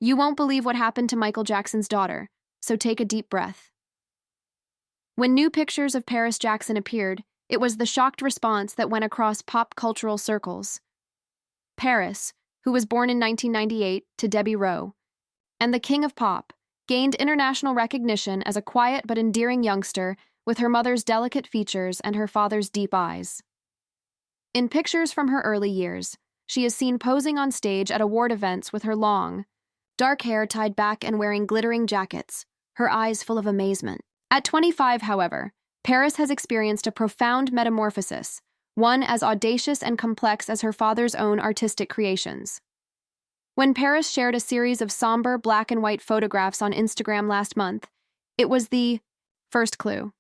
You won't believe what happened to Michael Jackson's daughter, so take a deep breath. When new pictures of Paris Jackson appeared, it was the shocked response that went across pop cultural circles. Paris, who was born in 1998 to Debbie Rowe, and the king of pop, gained international recognition as a quiet but endearing youngster with her mother's delicate features and her father's deep eyes. In pictures from her early years, she is seen posing on stage at award events with her long, dark hair tied back and wearing glittering jackets, her eyes full of amazement. At 25, however, Paris has experienced a profound metamorphosis, one as audacious and complex as her father's own artistic creations. When Paris shared a series of somber black and white photographs on Instagram last month, it was the first clue.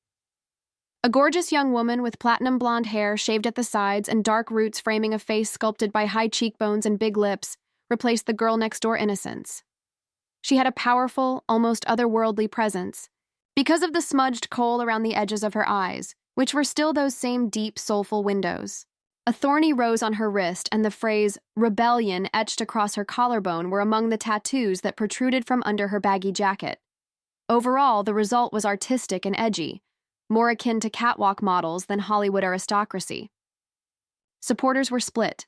A gorgeous young woman with platinum blonde hair shaved at the sides and dark roots framing a face sculpted by high cheekbones and big lips replaced the girl next door innocence. She had a powerful, almost otherworldly presence, because of the smudged kohl around the edges of her eyes, which were still those same deep, soulful windows. A thorny rose on her wrist and the phrase "rebellion" etched across her collarbone were among the tattoos that protruded from under her baggy jacket. Overall, the result was artistic and edgy, more akin to catwalk models than Hollywood aristocracy. Supporters were split.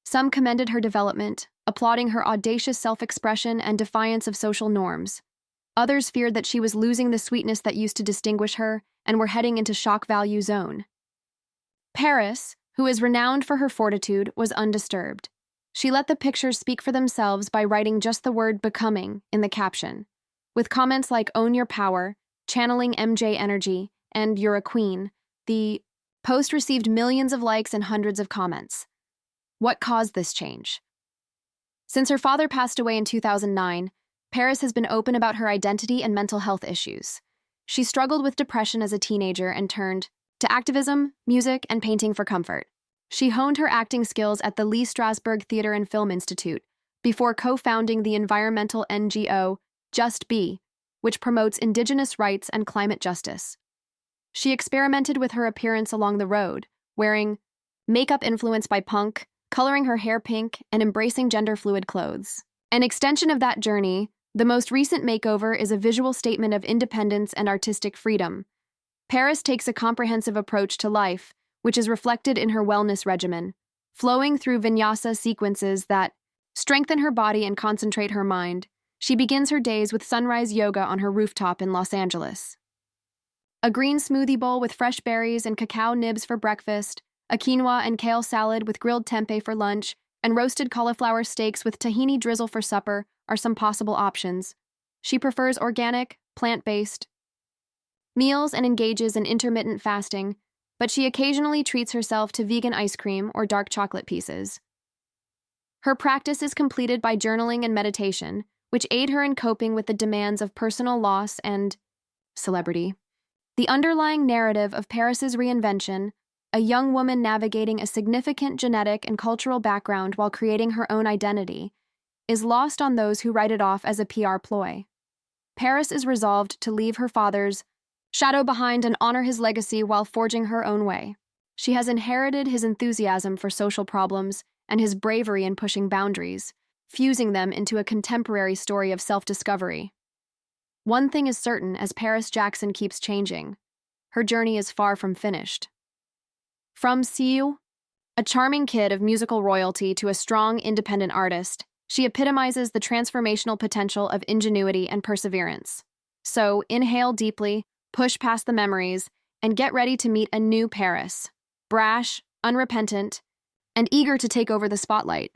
Some commended her development, applauding her audacious self-expression and defiance of social norms. Others feared that she was losing the sweetness that used to distinguish her and were heading into shock value zone. Paris, who is renowned for her fortitude, was undisturbed. She let the pictures speak for themselves by writing just the word "becoming" in the caption, with comments like "own your power," "channeling MJ energy," and "you're a queen." The post received millions of likes and hundreds of comments. What caused this change? Since her father passed away in 2009, Paris has been open about her identity and mental health issues. She struggled with depression as a teenager and turned to activism, music, and painting for comfort. She honed her acting skills at the Lee Strasberg Theater and Film Institute before co-founding the environmental NGO Just Be, which promotes Indigenous rights and climate justice. She experimented with her appearance along the road, wearing makeup influenced by punk, coloring her hair pink, and embracing gender-fluid clothes. An extension of that journey, the most recent makeover is a visual statement of independence and artistic freedom. Paris takes a comprehensive approach to life, which is reflected in her wellness regimen, flowing through vinyasa sequences that strengthen her body and concentrate her mind. She begins her days with sunrise yoga on her rooftop in Los Angeles. A green smoothie bowl with fresh berries and cacao nibs for breakfast, a quinoa and kale salad with grilled tempeh for lunch, and roasted cauliflower steaks with tahini drizzle for supper are some possible options. She prefers organic, plant-based meals and engages in intermittent fasting, but she occasionally treats herself to vegan ice cream or dark chocolate pieces. Her practice is completed by journaling and meditation, which aid her in coping with the demands of personal loss and celebrity. The underlying narrative of Paris's reinvention, a young woman navigating a significant genetic and cultural background while creating her own identity, is lost on those who write it off as a PR ploy. Paris is resolved to leave her father's shadow behind and honor his legacy while forging her own way. She has inherited his enthusiasm for social problems and his bravery in pushing boundaries, fusing them into a contemporary story of self-discovery. One thing is certain as Paris Jackson keeps changing: her journey is far from finished. From Siu, a charming kid of musical royalty, to a strong, independent artist, she epitomizes the transformational potential of ingenuity and perseverance. So, inhale deeply, push past the memories, and get ready to meet a new Paris, brash, unrepentant, and eager to take over the spotlight.